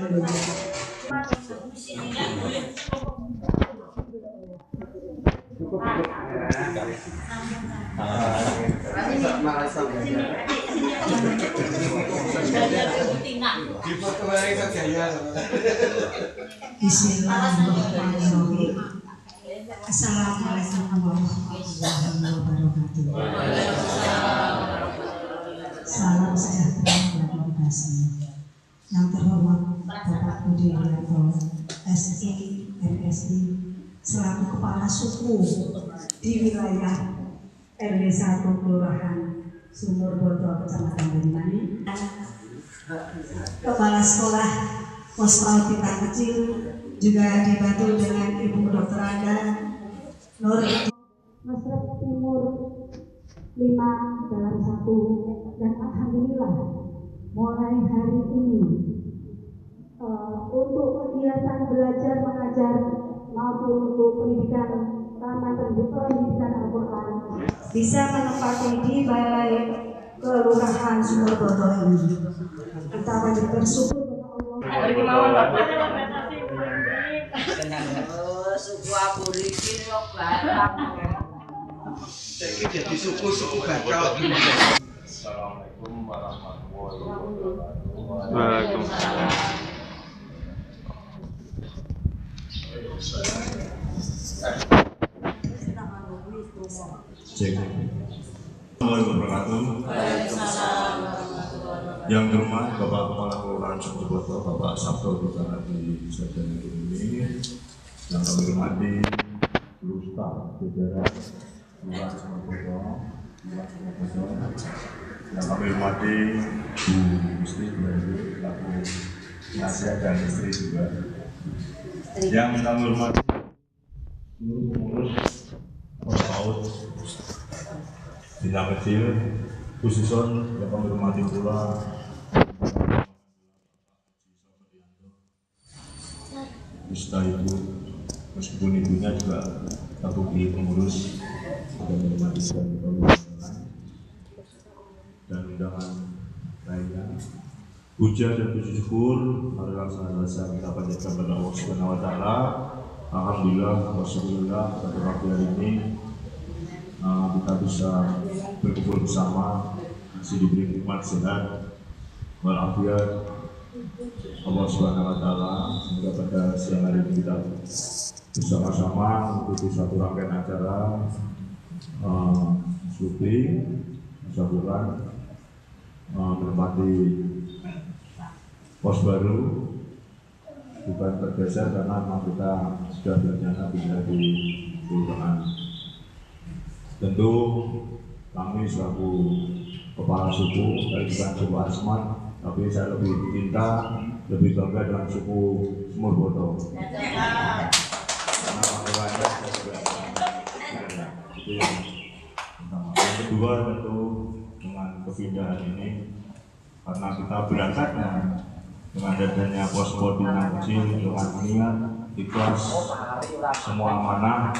Bismillahirrahmanirrahim. Assalamualaikum warahmatullahi wabarakatuh. Salam sejahtera bagi kita semua. Yang terhormat Bapak Budi Wiranto, SI RSI, selaku Kepala Suku di wilayah RW 1 Kelurahan Sumur Boto, Kecamatan Banyuwangi, Kepala Sekolah Pos PAUD Bintang Kecil, juga dibantu dengan Ibu Dr. Anda Nur Masrek Timur 5 dalam 1, dan alhamdulillah mulai hari ini untuk kegiatan belajar mengajar maupun untuk pendidikan taman pendidikan Al-Quran bisa menempati di balai kelurahan Sumur Boto ini. Kita wajib bersyukur kepada Allah. Suku aku rikin lo barang. Jadi jadi suku-suku gacor. Assalamualaikum warahmatullahi wabarakatuh. Waalaikumsalam. Assalamualaikum warahmatullahi wabarakatuh. Yang terhormat Bapak Kepala Kelurahan Sumur Boto, Bapak Sabto Bukana di Sarjana ini. Yang kami hormati seluruh staf jajaran Kelurahan Sumur Boto, yang kami hormati Bu Istri dari Laku Nasya dan istri juga. Yang kami hormati seluruh pengurus PAUD Bintang Kecil, khususnya yang kami hormati pula Ustaz Ibu, meskipun ibunya juga terbukti pengurus dan hormati dan undangan lainnya. Puja dan puji syukur marilah senantiasa kita panjatkan kepada Allah Subhanahu wa taala. Alhamdulillah wassallallahu pada waktu hari ini kita bisa berkumpul bersama, masih diberi nikmat sehat walafiat Allah Subhanahu wa taala, sehingga pada siang hari ini kita bersama-sama mengikuti satu rangkaian acara syuting syukuran menempati pos baru. Bukan tergeser karena memang kita sudah berencana pindah di kelurahan. Tentu kami selaku kepala suku, dari bukan suku Asmat, tapi saya lebih cinta, lebih bangga dengan suku Sumur Boto. Karena panggilannya saya juga itu yang pertama. Yang kedua tentu dengan kepindahan ini, karena kita berangkatnya dengan adanya pos-pos Bintang Kecil dengan niat ikhlas semua amanah,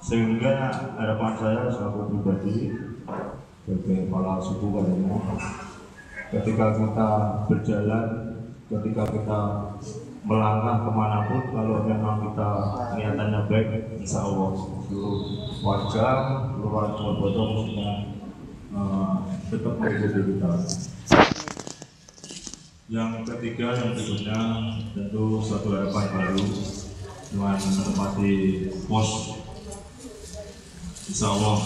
sehingga harapan saya selaku pribadi sebagai kepala suku katanya, ketika kita berjalan, ketika kita melangkah kemanapun, kalau memang kita niatannya baik, insya Allah seluruh warga Kelurahan Sumur Boto mestinya tetap mengikuti kita. Yang ketiga, yang berikutnya tentu suatu harapan baru dengan menempati pos. Insya Allah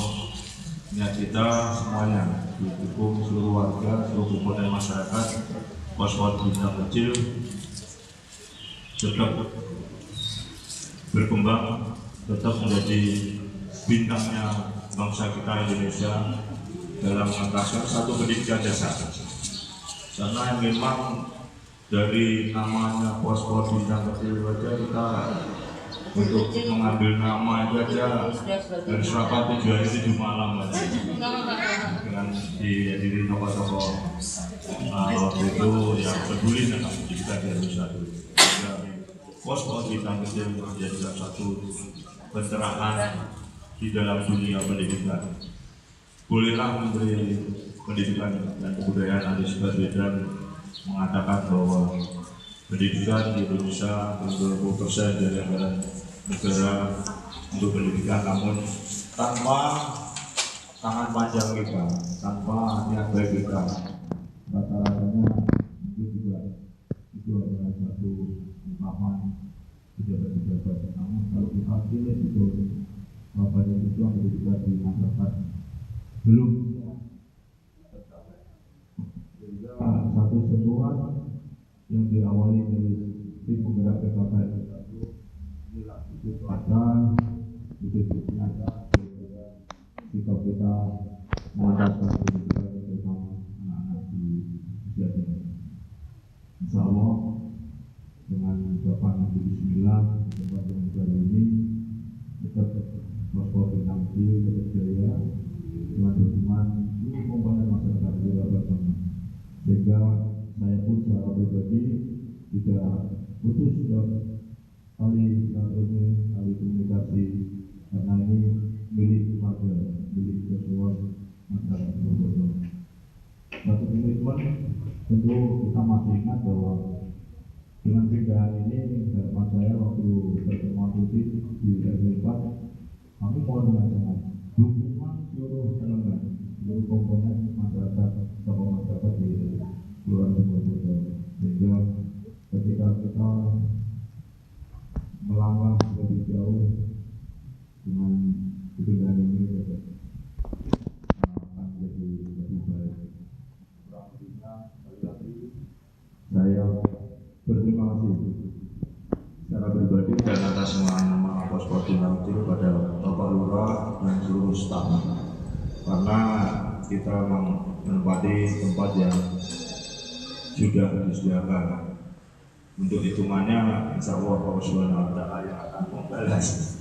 niat kita semuanya didukung seluruh warga, seluruh komponen masyarakat, pos-pos Bintang Kecil tetap berkembang, tetap menjadi bintangnya bangsa kita Indonesia dalam mengantarkan satu pendidikan dasar. Karena memang dari namanya pos-pos Bintang Kecil saja kita untuk mengambil nama itu aja dari rapat 7 hari 7 malam aja dengan dihadiri tokoh-tokoh waktu itu yang peduli tentang pendidikan di Indonesia. Pos-pos Bintang Kecil menjadi salah satu pencerahan di dalam dunia pendidikan. Bolehlah Menteri Pendidikan dan Kebudayaan Anies Baswedan mengatakan bahwa pendidikan di Indonesia 20% dari anggaran negara untuk pendidikan, namun tanpa tangan panjang kita, tanpa niat baik kita, rata-ratanya itu juga itu adalah satu ungkapan pejabat-pejabat. Namun kalau kita pilih itu Bapak itu yang pendidikan di masyarakat belum tercapai. Sehingga satu sentuhan yang diawali dari tim penggerak PKK itu ada nyata sikap kita mengadakan pendidikan bersama anak-anak di usia dini. Insya Allah dengan ucapan Bismillah di tempat yang baru ini tetap Posko Bintang Kecil tetap jaya dengan dukungan seluruh komponen masyarakat juga bersama, sehingga saya pun secara pribadi tidak putus tali silaturahmi, tali komunikasi, karena ini milik warga, milik semua masyarakat Surabaya. Satu komitmen tentu kita masih ingat bahwa dengan pindahan ini harapan saya waktu pertemuan rutin di RW 4, kami mohon dengan sangat dukungan seluruh elemen, seluruh komponen masyarakat, tokoh masyarakat di Kelurahan Surabaya, sehingga ketika kita melangkah lebih jauh dengan pindahan ini akan menjadi lebih baik. Saya berterima kasih secara pribadi dan atas nama Posko Bintang Kecil pada Bapak Lurah dan seluruh staf, karena kita menempati tempat yang sudah disediakan. Untuk hitungannya, insya Allah Allah Subhanahu wa Ta'ala yang akan membalas.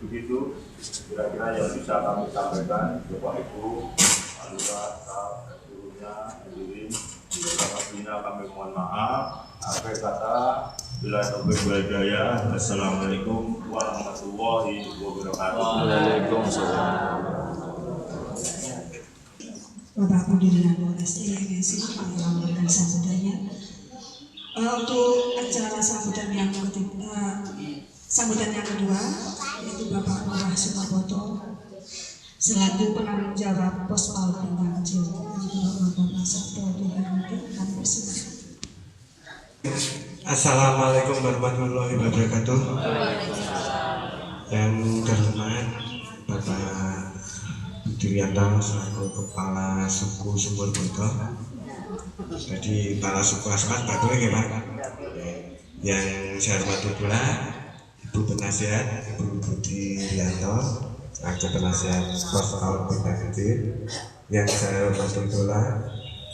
Begitu kira-kira yang bisa kami sampaikan, Bapak Ibu, Pak Lurah, staf, dan seluruhnya, hadirin. Apabila kami mohon maaf, akhir kata, bila taufiq wal hidayah. Assalamualaikum warahmatullahi wabarakatuh. Waalaikumsalam. Bapak Pimpinan OSI yang memberikan sambutannya. Untuk acara sambutan yang kedua, yaitu Bapak Lurah Sumaboto selaku penanggung jawab Pos PAUD Bintang Kecil. Bapak Sabto kami persilakan. Assalamualaikum warahmatullahi wabarakatuh. Yang terhormat Bapak Dirianto selaku Kepala Suku Sumber Boto. Jadi Kepala Suku Asmat Batu ya Pak. Yang saya hormati pula Ibu Penasihat Ibu Budi Rianto selaku Penasihat Pos PAUD Bintang Kecil. Yang saya hormati pula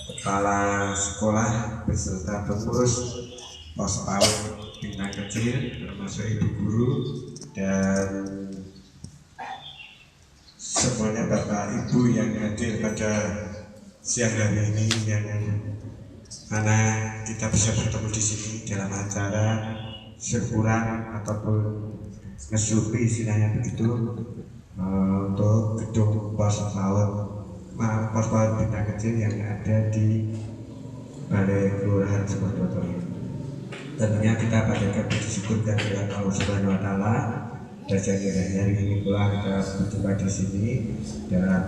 Kepala Sekolah beserta pengurus Pos PAUD Bintang Kecil, termasuk ibu guru dan semuanya Bapak Ibu yang hadir pada siang hari ini, yang mana kita bisa bertemu di sini dalam acara syukuran ataupun ngesupi istilahnya begitu untuk gedung Pos PAUD Bintang Kecil yang ada di Balai Kelurahan Sumaboto. Tentunya kita panjatkan puji syukur kehadirat Allah Subhanahu wa Ta'ala, dan hari ini pula kita berjumpa di sini dalam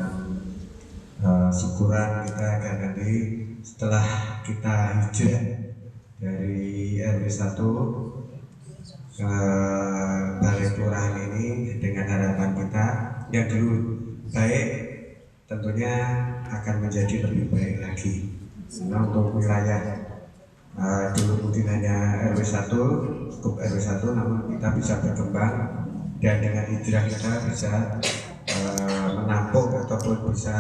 syukuran kita akan nanti setelah kita hijrah dari RW 1 ke Balai Kelurahan ini, dengan harapan kita yang dulu baik tentunya akan menjadi lebih baik lagi. Nah, untuk wilayah dulu mungkin hanya RW 1, skup RW 1, namun kita bisa berkembang dan dengan hijrah kita bisa menampung ataupun bisa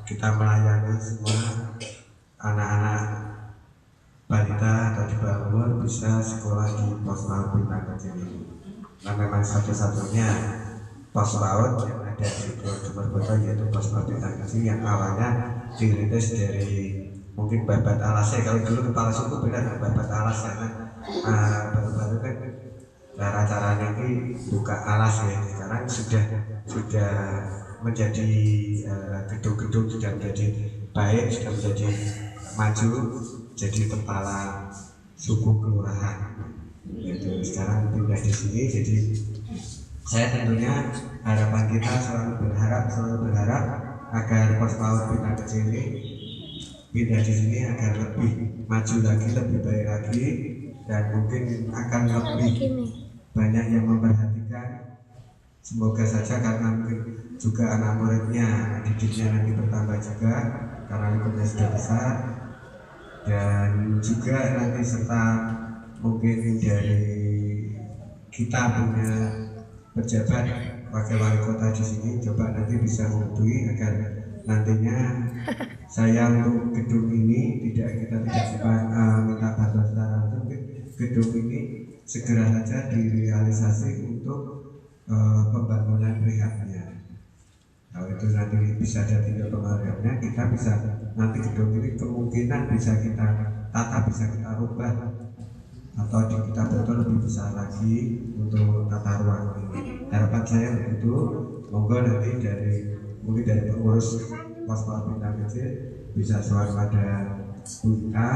kita melayani semua anak-anak balita atau di bawah umur bisa sekolah di Pos PAUD Bintang Kecil ini. Nah, memang satu-satunya Pos PAUD yang ada di Sumaboto yaitu Pos PAUD Bintang Kecil yang awalnya dirintis dari mungkin Babat Alasnya. Kalau dulu kepala suku beda dengan Babat Alas, karena baru-baru kan cara-caranya ini buka alas ya. Sekarang sudah menjadi gedung-gedung sudah menjadi baik, sudah menjadi maju. jadi kepala suku kelurahan. Itu sekarang pindah di sini, jadi saya tentunya harapan kita selalu berharap agar pos PAUD Pinang Kecil ini pindah di sini agar lebih maju lagi, lebih baik lagi, dan mungkin akan lebih banyak yang memperhatikan. Semoga saja karena mungkin juga anak muridnya, anak didiknya nanti bertambah juga karena lingkupnya sudah besar, dan juga nanti serta mungkin dari kita punya pejabat wakil wali kota di sini coba nanti bisa membantu agar nantinya saya untuk gedung ini kita tidak minta bantuan secara langsung, gedung ini segera saja direalisasi untuk pembangunan rehabnya. Kalau itu nanti bisa ada tinggal pembangunannya, kita bisa nanti gedung ini kemungkinan bisa kita tata, bisa kita rubah atau kita bentuk lebih besar lagi untuk tata ruang ini. Harapan saya begitu. Monggo nanti mungkin dari pengurus pos PAUD Pinang Kecil bisa selalu pada kita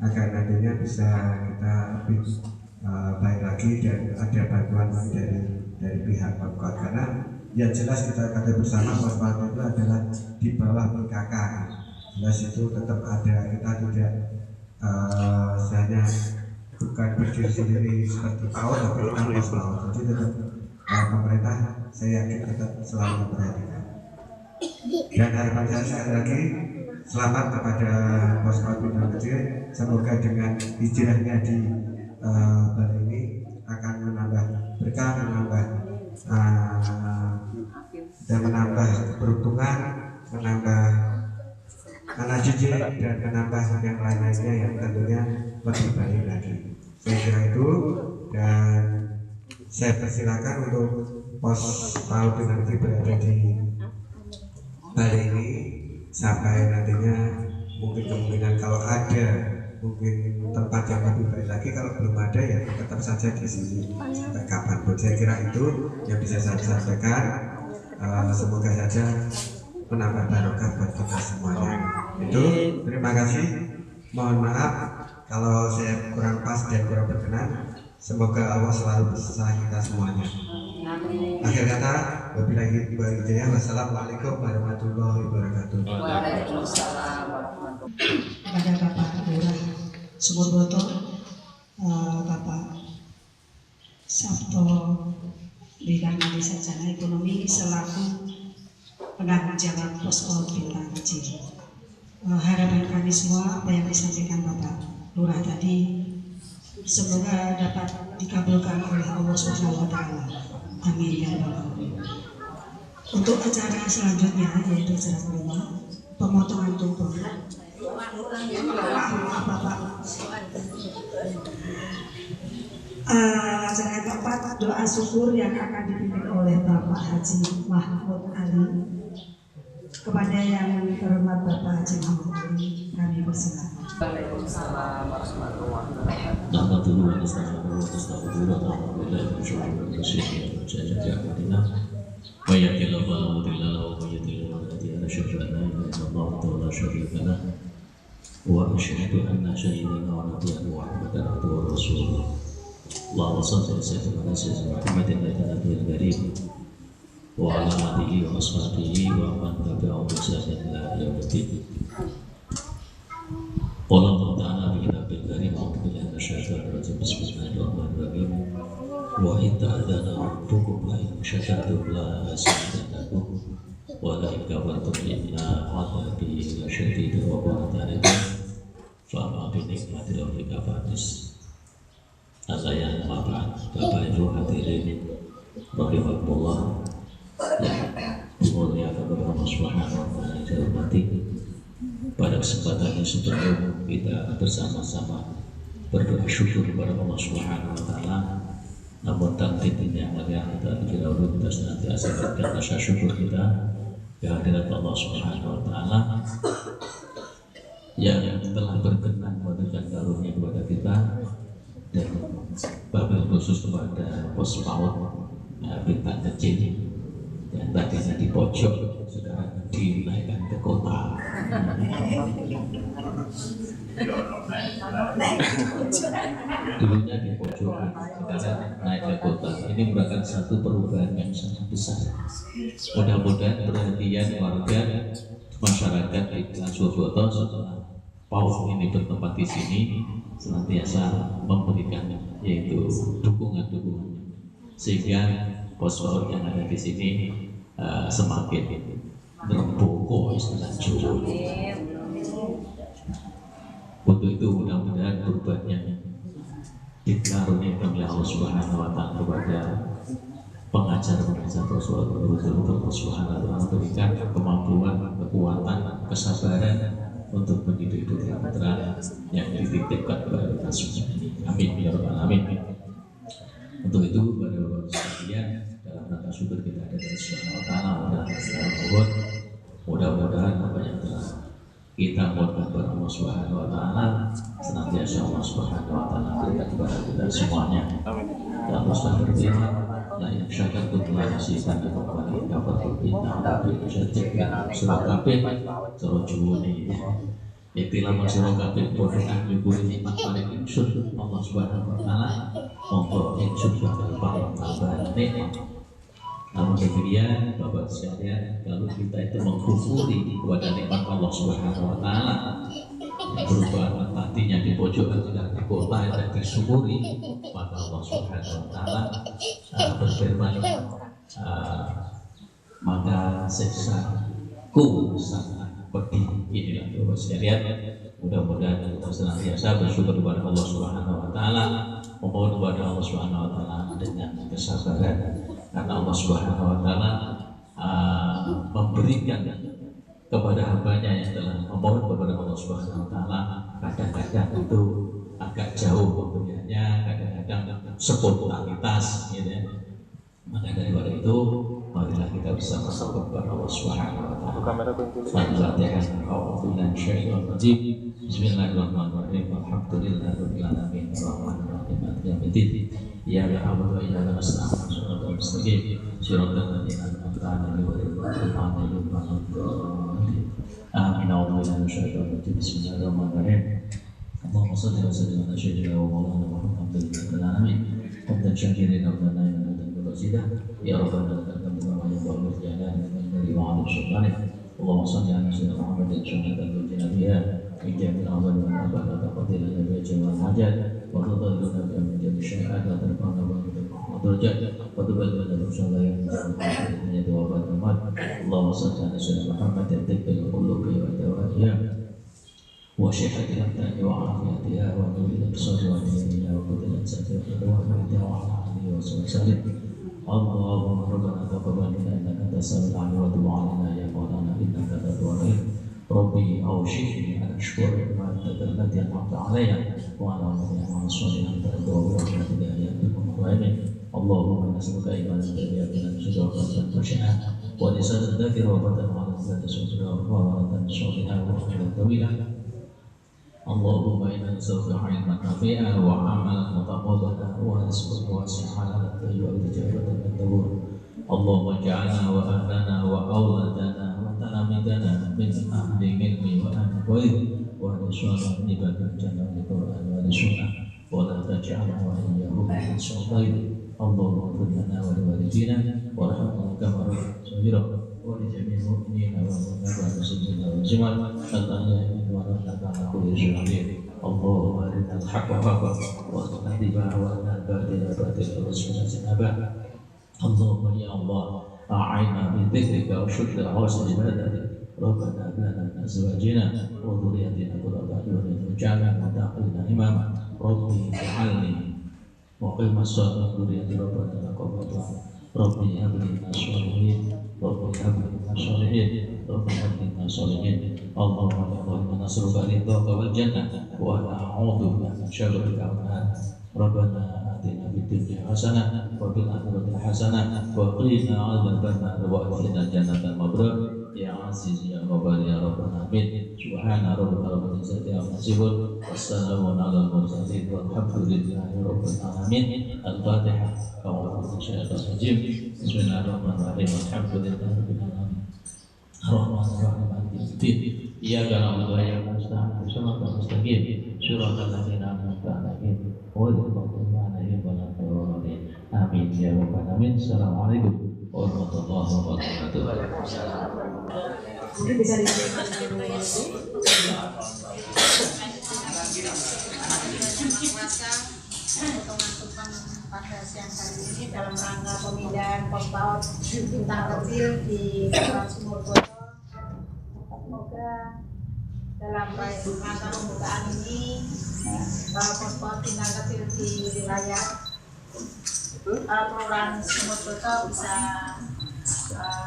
agar nantinya bisa kita lebih baik lagi dan ada bantuan dari pihak Pemkot, karena yang jelas kita kata bersama pos PAUD itu adalah di bawah PKK. Jelas itu tetap ada, kita tidak hanya bukan berdiri sendiri seperti PAUD tapi tanpa PAUD. Jadi tetap pemerintah saya yakin tetap selalu memperhatikan. Dan harapan saya sekali lagi selamat kepada pos PAUD Pinang Kecil. Semoga dengan hijrahnya di Bali ini akan menambah berkah, dan menambah keberuntungan, menambah anak cucu dan menambah yang lain-lainnya yang tentunya lebih baik lagi. Saya kira itu, dan saya persilakan untuk pos PAUD Pinang Kecil berada di Bali ini sampai nantinya mungkin kemungkinan kalau ada mungkin tempat yang lebih baik lagi, kalau belum ada ya tetap saja di sini sampai kapanpun. Saya kira itu yang bisa saya sampaikan. Semoga saja menambah barokah buat kita semuanya. Itu terima kasih. Mohon maaf kalau saya kurang pas dan kurang berkenan. Semoga Allah selalu bersama kita semuanya. Akhir kata, wabillahi hidayah. Wassalamualaikum warahmatullahi wabarakatuh. Waalaikumsalam. Kepada Bapak Lurah Sumurboto, Bapak Sabto Bidang Sarjana Ekonomi selaku penanggung jawab pos PAUD Pinang Kecil. Harapan kami semua apa yang disampaikan Bapak Lurah tadi semoga dapat dikabulkan oleh Allah Subhanahu wa Ta'ala. Amin ya rabbal alamin. Untuk acara selanjutnya yaitu acara kelima, pemotongan tumpeng. Maaf Bapak. Acara yang keempat, doa syukur yang akan dipimpin oleh Bapak Haji Mahmud Ali. Kepada yang terhormat Bapak Haji Mahmud Ali, kami persilakan. Waalaikumsalam warahmatullahi wabarakatuh. نحمده ونستعينه ونستغفره ونعوذ بالله من شرور انفسنا ومن سيئات اعمالنا من يهده الله فلا مضل له ومن يضلل فلا هادي له اشهد ان لا اله الا الله وحده لا شريك له واشهد ان سيدنا ونبينا محمدا عبده ورسوله اللهم صل على سيدنا محمد النبي الكريم وعلى اله وصحبه ومن تبعهم بإحسان الى يوم الدين. قال الله تعالى في كتابه الكريم أعوذ بالله من الشيطان الرجيم بسم الله الرحمن الرحيم وإذ تأذن ربكم لئن شكرتم لأزيدنكم ولئن كفرتم إن عذابي لشديد وقال تعالى فأما بنعمة ربك فحدث. Yang Bapak Ibu hadirin rahimakumullah yang dimuliakan oleh Allah Subhanahu wa Ta'ala yang dihormati. Pada kesempatan ini sebelum kita bersama-sama berdoa syukur kepada Allah Subhanahu wa Ta'ala, namun takdir yang mulia dan dahulu kita senantiasa berikan rasa syukur kita kehadirat Allah Subhanahu wa Ta'ala yang telah berkenan memberikan karunia kepada kita, dan wabil khusus kepada pos PAUD Pinang Kecil yang tadinya di pojok sekarang dinaikkan ke kota. Dulunya di pojok, sekarang naik ke kota. Ini merupakan satu perubahan yang sangat besar. Mudah-mudahan perhatian warga masyarakat di Surabaya setelah PAUD ini bertempat di sini senantiasa memberikan yaitu dukungan-dukungan sehingga pos PAUD yang ada di sini semakin terpokok istilah Jawa. Untuk itu mudah-mudahan perubahannya dikaruniakan oleh Allah Subhanahu wa Ta'ala kepada pengajar-pengajar Rasulullah Subhanahu wa Ta'ala berikan kemampuan, kekuatan, kesabaran untuk mendidik putra-putra yang dititipkan kepada kita semua ini. Amin ya rabbal alamin. Untuk itu pada Bapak sekalian dalam rangka syukur kita ada dari Subhanahu wa Ta'ala mudah-mudahan apa yang telah kita mohonkan kepada Allah Subhanahu wa Ta'ala senantiasa Allah Subhanahu wa Ta'ala berikan kepada kita semuanya. Dan Ustaz berfirman, la in syakartum la azidannakum wa in kafartum inna 'adzabi lasyadid. Surah Kafir surah Jumuni. Itilah surah Kafir berdoa nyukuri nikmat paling ingsun Allah Subhanahu wa Ta'ala. Monggo ingsun bakal paling tambahan nikmat. Namun demikian Bapak sekalian, kalau kita itu mengkufuri kepada nikmat Allah Subhanahu wa Ta'ala berupa hatinya di pojokan tidak di kota dan disyukuri, maka Allah Subhanahu wa Ta'ala berfirman, maka siksaku sangat pedih. Inilah Bapak sekalian, mudah-mudahan kita senantiasa bersyukur kepada Allah Subhanahu wa Ta'ala, memohon kepada Allah Subhanahu wa Ta'ala dengan kesabaran. Karena Allah Subhanahu wa Ta'ala memberikan kepada hambanya yang telah memohon kepada Allah Subhanahu wa Ta'ala, kadang-kadang itu agak jauh pemberiannya, kadang-kadang spontanitas gitu ya. Maka daripada itu marilah kita bersama kepada Allah Subhanahu wa Ta'ala. Fatihah. A'udzubillahi minasyaitonir rajim. Bismillahirrahmanirrahim. Alhamdulillahirabbil alamin. Arrahmanir rahim. Maliki yaumiddin. Iyyaka na'budu wa iyyaka nasta'in. Shiratal mustaqim. Shiratal ladzina an'amta 'alaihim ghairil maghdubi 'alaihim waladdallin. Amin. A'udzubillahi minasyaitonir rajim. Bismillahirrahmanirrahim. Allahumma shalli wa sallim ala sayyidina wa maulana Muhammadin rabbil alamin. Hamdan syakirin wa na'iman wa qasidah. Ya rabbana lakal hamdu wa yu'allu jalana wa 'ala syukran. Allahumma shalli ala sayyidina Muhammadin syahadatan wa jinabiyya. Ijazil awal wa abad taqdir al jawal hajat wa tadalluna bi amjad syahada tarfana wa درجات وتبلغ الرسول يوم الدين وبعد الموت. اللهم صل على سيدنا محمد الطب القلوب ودوائها وشفاء الابدان وعافيتها ونور الابصار وعينها وقدر الانسان وحمدها وعلى اله وصحبه وسلم. اللهم ربنا تقبل منا انك انت السميع العليم وتب علينا يا مولانا انك انت التواب الرحيم. ربي اوشكني ان اشكر نعمتك التي انعمت علي وعلى والدي وعلى الصالحين ترضى برحمتك يا ارحم الراحمين. اللهم نسألك إيمانا باليقين صدقا خشعا ولسانا ذاكرا وبدنا على ذات صدرا ووردا صالحا وعملا طويلا. اللهم إنا نسألك علما نافعا وعملا متقبلا ورزقا واسعا حلالا طيبا وإجابة من دبور. اللهم اجعلنا وأهلنا وأولادنا وتلاميذنا من أهل العلم وأهل الخير وأهل الصلاة عباد الجنة والقرآن والسنة ولا تجعلنا وإياهم من الشيطان. اللهم اغفر لنا ولوالدينا وارحمنا كما ربنا صغيرا ولجميع المؤمنين والمؤمنات والمسلمين والمسلمات الأحياء منهم والأموات على كل شيء قدير. اللهم أرنا الحق حقا وارزقنا اتباعه وأرنا الباطل باطلا وارزقنا اجتنابه. اللهم يا الله أعنا بذكرك وشكر حسن عبادتك. ربنا هب لنا من أزواجنا وذرياتنا قرة أعين واجعلنا للمتقين إماما. ربي اجعلني وقم الصلاة ذرية ربنا تقبل دعاء. ربي هب لي من الصالحين. ربي هب لي من الصالحين. ربي هب لي من الصالحين. اللهم إنا نسألك رضاك والجنة ونعوذ بك من شرك والنار. ربنا آتنا في الدنيا حسنة وفي الآخرة حسنة وقنا عذاب النار وأدخلنا الجنة المبرور يا عزيز يا غفار يا رب العالمين. سبحان ربك رب العزة عما يصفون والسلام على المرسلين والحمد لله رب العالمين. الفاتحة. أعوذ بالله من الشيطان الرجيم. بسم الله الرحمن الرحيم. الحمد لله رب العالمين. الرحمن الرحيم مالك يوم الدين. إياك نعبد وإياك نستعين. alamin. Assalamualaikum warahmatullahi wabarakatuh. Mungkin bisa teman-teman pada siang hari ini dalam rangka pemindahan POSPAUD bintang kecil di Kota Sumurboto. Semoga dalam rangka pembukaan ini POSPAUD bintang kecil di wilayah Kelurahan Sumurboto bisa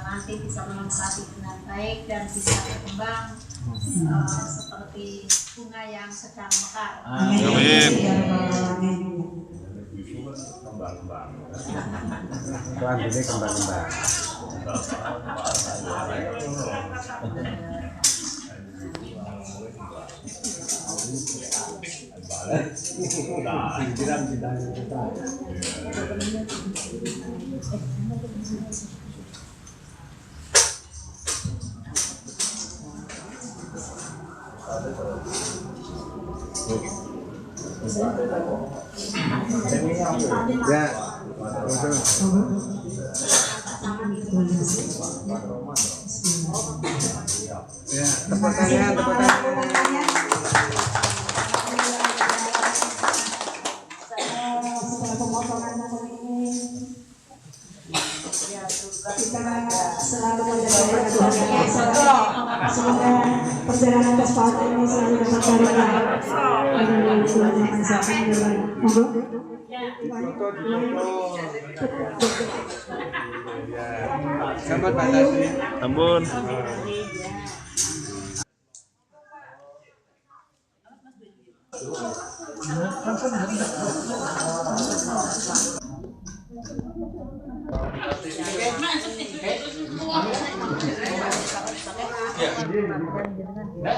nanti bisa menempati dengan baik dan bisa berkembang seperti bunga yang sedang mekar. Amin. Tuhan ini kembang-kembang. Ya, ya, tepuk tangan, tepuk tangan. Setelah pemotongan ini kita selalu menjaga kebahagiaan. Semoga perjalanan POSPAUD ini selalu dapat barokah. Sahabat batasi. Ampun. Ya.